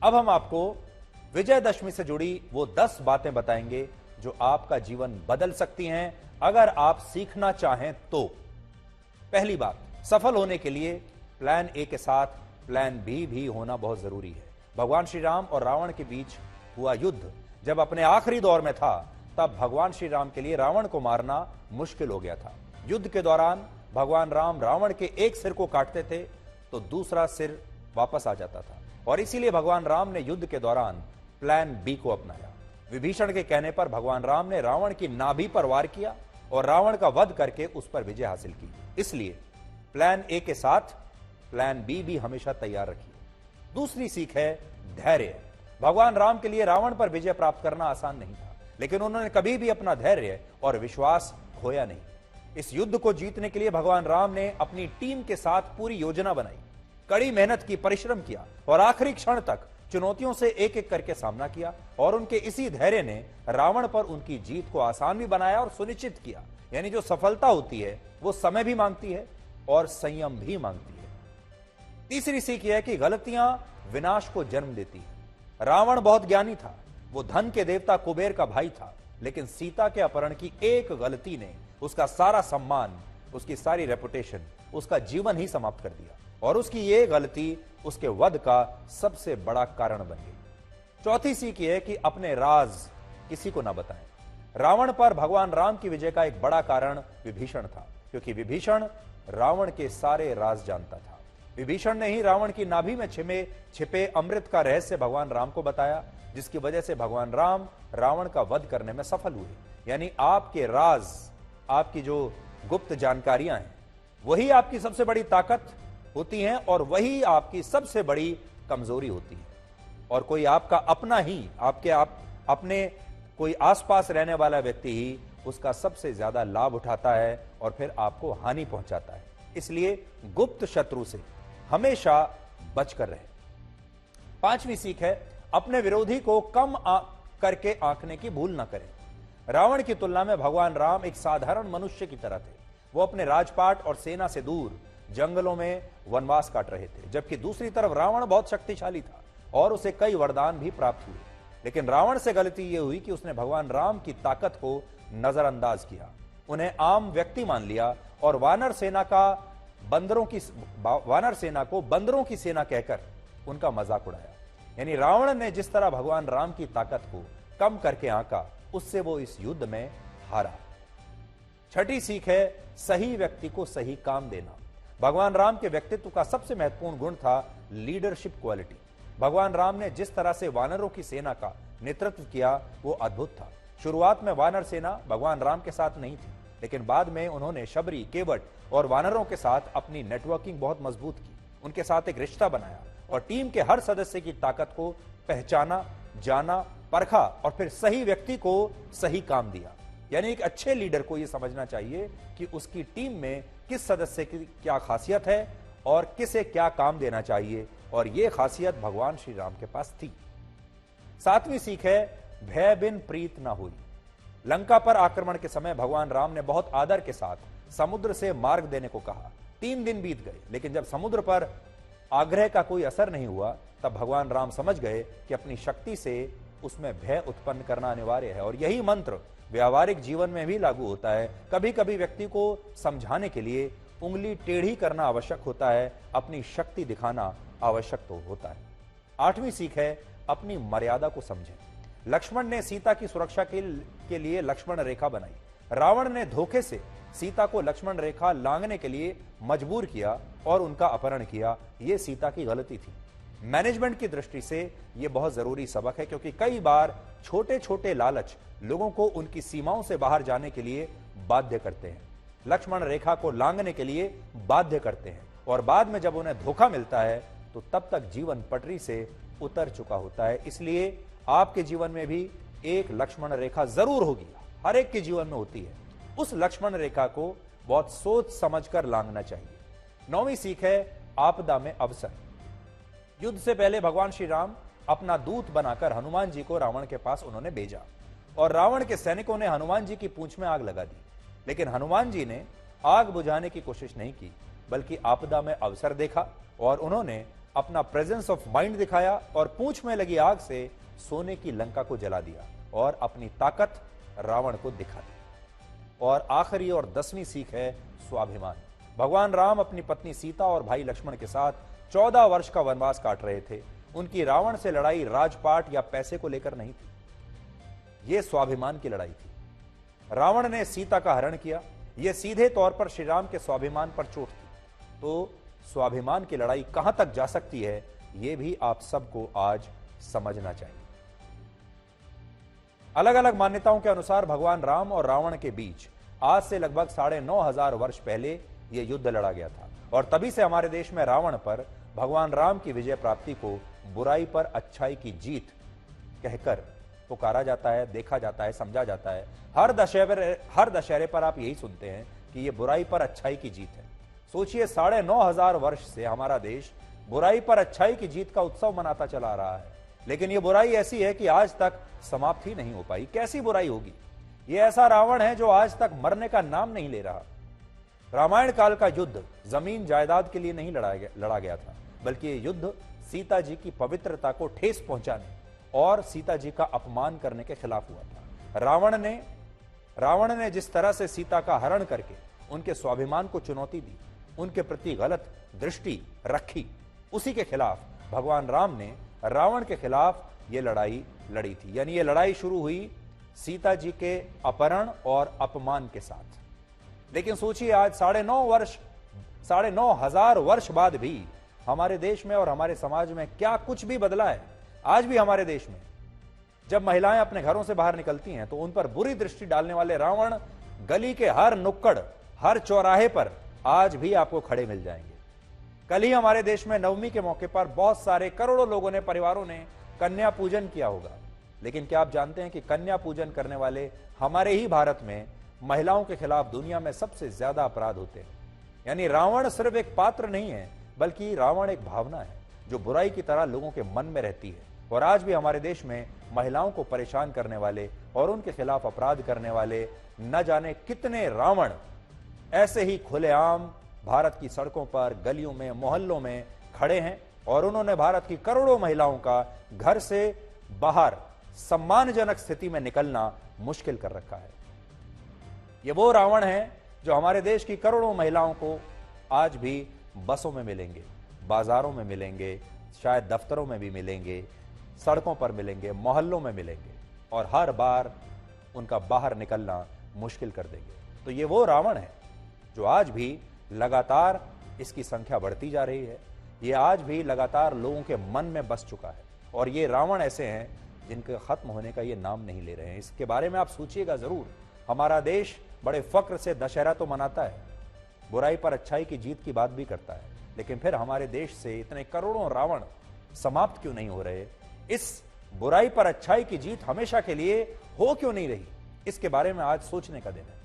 अब हम आपको विजयदशमी से जुड़ी वो 10 बातें बताएंगे जो आपका जीवन बदल सकती हैं अगर आप सीखना चाहें तो। पहली बात, सफल होने के लिए प्लान ए के साथ प्लान बी भी होना बहुत जरूरी है। भगवान श्री राम और रावण के बीच हुआ युद्ध जब अपने आखिरी दौर में था, तब भगवान श्री राम के लिए रावण को मारना मुश्किल हो गया था। युद्ध के दौरान भगवान राम रावण के एक सिर को काटते थे तो दूसरा सिर वापस आ जाता था, और इसीलिए भगवान राम ने युद्ध के दौरान प्लान बी को अपनाया। विभीषण के कहने पर भगवान राम ने रावण की नाभि पर वार किया और रावण का वध करके उस पर विजय हासिल की। इसलिए प्लान ए के साथ प्लान बी भी हमेशा तैयार रखिए। दूसरी सीख है धैर्य। भगवान राम के लिए रावण पर विजय प्राप्त करना आसान नहीं था, लेकिन उन्होंने कभी भी अपना धैर्य और विश्वास खोया नहीं। इस युद्ध को जीतने के लिए भगवान राम ने अपनी टीम के साथ पूरी योजना बनाई, कड़ी मेहनत की, परिश्रम किया और आखिरी क्षण तक चुनौतियों से एक एक करके सामना किया। और उनके इसी धैर्य ने रावण पर उनकी जीत को आसान भी बनाया और सुनिश्चित किया। यानी जो सफलता होती है वो समय भी मांगती है और संयम भी मांगती है। तीसरी सीख यह है कि गलतियां विनाश को जन्म देती है। रावण बहुत ज्ञानी था, वो धन के देवता कुबेर का भाई था, लेकिन सीता के अपहरण की एक गलती ने उसका सारा सम्मान, उसकी सारी रेपुटेशन, उसका जीवन ही समाप्त कर दिया, और उसकी ये गलती उसके वध का सबसे बड़ा कारण बन गई। चौथी सीख यह है कि अपने राज किसी को ना बताएं। रावण पर भगवान राम की विजय का एक बड़ा कारण विभीषण था, क्योंकि विभीषण रावण के सारे राज जानता था। विभीषण ने ही रावण की नाभि में छिपे अमृत का रहस्य भगवान राम को बताया, जिसकी वजह से भगवान राम रावण का वध करने में सफल हुए। यानी आपके राज, आपकी जो गुप्त जानकारियां हैं, वही आपकी सबसे बड़ी ताकत होती हैं और वही आपकी सबसे बड़ी कमजोरी होती है। और कोई आपका अपना ही, अपने कोई आसपास रहने वाला व्यक्ति ही उसका सबसे ज्यादा लाभ उठाता है और फिर आपको हानि पहुंचाता है। इसलिए गुप्त शत्रु से हमेशा बचकर रहे। पांचवी सीख है अपने विरोधी को कम करके आंकने की भूल न करें। रावण की तुलना में भगवान राम एक साधारण मनुष्य की तरह थे। वो अपने राजपाट और सेना से दूर जंगलों में वनवास काट रहे थे, जबकि दूसरी तरफ रावण बहुत शक्तिशाली था और उसे कई वरदान भी प्राप्त हुए। लेकिन रावण से गलती यह हुई कि उसने भगवान राम की ताकत को नजरअंदाज किया, उन्हें आम व्यक्ति मान लिया और वानर सेना को बंदरों की सेना कहकर उनका मजाक उड़ाया। यानी रावण ने जिस तरह भगवान राम की ताकत को कम करके आंका, उससे वो इस युद्ध में हारा। छठी सीख है सही व्यक्ति को सही काम देना। भगवान राम के व्यक्तित्व का सबसे महत्वपूर्ण गुण था लीडरशिप क्वालिटी। भगवान राम ने जिस तरह से वानरों की सेना का नेतृत्व किया वो अद्भुत था। शुरुआत में वानर सेना भगवान राम के साथ नहीं थी, लेकिन बाद में उन्होंने शबरी, केवट और वानरों के साथ अपनी नेटवर्किंग बहुत मजबूत की, उनके साथ एक रिश्ता बनाया और टीम के हर सदस्य की ताकत को पहचाना, जाना, परखा और फिर सही व्यक्ति को सही काम दिया। यानी एक अच्छे लीडर को यह समझना चाहिए कि उसकी टीम में किस सदस्य की क्या खासियत है और किसे क्या काम देना चाहिए, और यह खासियत भगवान श्री राम के पास थी। सातवीं सीख है भय बिन प्रीत ना हुई। लंका पर आक्रमण के समय भगवान राम ने बहुत आदर के साथ समुद्र से मार्ग देने को कहा। 3 दिन बीत गए, लेकिन जब समुद्र पर आग्रह का कोई असर नहीं हुआ, तब भगवान राम समझ गए कि अपनी शक्ति से उसमें भय उत्पन्न करना अनिवार्य है। और यही मंत्र व्यावहारिक जीवन में भी लागू होता है। कभी कभी व्यक्ति को समझाने के लिए उंगली टेढ़ी करना आवश्यक होता है, अपनी शक्ति दिखाना आवश्यक तो होता है। 8वीं सीख है अपनी मर्यादा को समझें। लक्ष्मण ने सीता की सुरक्षा के लिए लक्ष्मण रेखा बनाई। रावण ने धोखे से सीता को लक्ष्मण रेखा लांघने के लिए मजबूर किया और उनका अपहरण किया। यह सीता की गलती थी। मैनेजमेंट की दृष्टि से यह बहुत जरूरी सबक है, क्योंकि कई बार छोटे छोटे लालच लोगों को उनकी सीमाओं से बाहर जाने के लिए बाध्य करते हैं, लक्ष्मण रेखा को लांघने के लिए बाध्य करते हैं, और बाद में जब उन्हें धोखा मिलता है तो तब तक जीवन पटरी से उतर चुका होता है। इसलिए आपके जीवन में भी एक लक्ष्मण रेखा जरूर होगी, हर एक के जीवन में होती है। उस लक्ष्मण रेखा को बहुत सोच समझकर लांघना चाहिए। 9वीं सीख है आपदा में अवसर। युद्ध से पहले भगवान श्री राम अपना दूत बनाकर हनुमान जी को रावण के पास उन्होंने भेजा, और रावण के सैनिकों ने हनुमान जी की पूंछ में आग लगा दी। लेकिन हनुमान जी ने आग बुझाने की कोशिश नहीं की, बल्कि आपदा में अवसर देखा और उन्होंने अपना प्रेजेंस ऑफ माइंड दिखाया और पूंछ में लगी आग से सोने की लंका को जला दिया और अपनी ताकत रावण को दिखा दी। और आखिरी और 10वीं सीख है स्वाभिमान। भगवान राम अपनी पत्नी सीता और भाई लक्ष्मण के साथ 14 वर्ष का वनवास काट रहे थे। उनकी रावण से लड़ाई राजपाट या पैसे को लेकर नहीं थी, यह स्वाभिमान की लड़ाई थी। रावण ने सीता का हरण किया, यह सीधे तौर पर श्री राम के स्वाभिमान पर चोट थी। तो स्वाभिमान की लड़ाई कहां तक जा सकती है, यह भी आप सबको आज समझना चाहिए। अलग अलग मान्यताओं के अनुसार भगवान राम और रावण के बीच आज से लगभग 9,500 वर्ष पहले यह युद्ध लड़ा गया था और तभी से हमारे देश में रावण पर भगवान राम की विजय प्राप्ति को बुराई पर अच्छाई की जीत कहकर पुकारा जाता है, देखा जाता है, समझा जाता है। हर दशहरे पर आप यही सुनते हैं कि यह बुराई पर अच्छाई की जीत है। सोचिए 9,500 वर्ष से हमारा देश बुराई पर अच्छाई की जीत का उत्सव मनाता चला आ रहा है, लेकिन यह बुराई ऐसी है कि आज तक समाप्त ही नहीं हो पाई। कैसी बुराई होगी? यह ऐसा रावण है जो आज तक मरने का नाम नहीं ले रहा। रामायण काल का युद्ध जमीन जायदाद के लिए नहीं लड़ा गया था, बल्कि यह युद्ध सीता जी की पवित्रता को ठेस पहुंचाने और सीता जी का अपमान करने के खिलाफ हुआ था। रावण ने जिस तरह से सीता का हरण करके उनके स्वाभिमान को चुनौती दी, उनके प्रति गलत दृष्टि रखी, उसी के खिलाफ भगवान राम ने रावण के खिलाफ यह लड़ाई लड़ी थी। यानी यह लड़ाई शुरू हुई सीता जी के अपहरण और अपमान के साथ। लेकिन सोचिए आज 9,500 वर्ष बाद भी हमारे देश में और हमारे समाज में क्या कुछ भी बदला है। आज भी हमारे देश में जब महिलाएं अपने घरों से बाहर निकलती हैं तो उन पर बुरी दृष्टि डालने वाले रावण गली के हर नुक्कड़, हर चौराहे पर आज भी आपको खड़े मिल जाएंगे। कल ही हमारे देश में नवमी के मौके पर बहुत सारे करोड़ों लोगों ने, परिवारों ने कन्या पूजन किया होगा। लेकिन क्या आप जानते हैं कि कन्या पूजन करने वाले हमारे ही भारत में महिलाओं के खिलाफ दुनिया में सबसे ज्यादा अपराध होते हैं। यानी रावण सिर्फ एक पात्र नहीं है, बल्कि रावण एक भावना है जो बुराई की तरह लोगों के मन में रहती है। और आज भी हमारे देश में महिलाओं को परेशान करने वाले और उनके खिलाफ अपराध करने वाले न जाने कितने रावण ऐसे ही खुलेआम भारत की सड़कों पर, गलियों में, मोहल्लों में खड़े हैं और उन्होंने भारत की करोड़ों महिलाओं का घर से बाहर सम्मानजनक स्थिति में निकलना मुश्किल कर रखा है। ये वो रावण है जो हमारे देश की करोड़ों महिलाओं को आज भी बसों में मिलेंगे, बाजारों में मिलेंगे, शायद दफ्तरों में भी मिलेंगे, सड़कों पर मिलेंगे, मोहल्लों में मिलेंगे और हर बार उनका बाहर निकलना मुश्किल कर देंगे। तो ये वो रावण है जो आज भी लगातार इसकी संख्या बढ़ती जा रही है। ये आज भी लगातार लोगों के मन में बस चुका है और ये रावण ऐसे हैं जिनके खत्म होने का ये नाम नहीं ले रहे हैं। इसके बारे में आप सोचिएगा जरूर। हमारा देश बड़े फक्र से दशहरा तो मनाता है, बुराई पर अच्छाई की जीत की बात भी करता है, लेकिन फिर हमारे देश से इतने करोड़ों रावण समाप्त क्यों नहीं हो रहे? इस बुराई पर अच्छाई की जीत हमेशा के लिए हो क्यों नहीं रही? इसके बारे में आज सोचने का दिन है।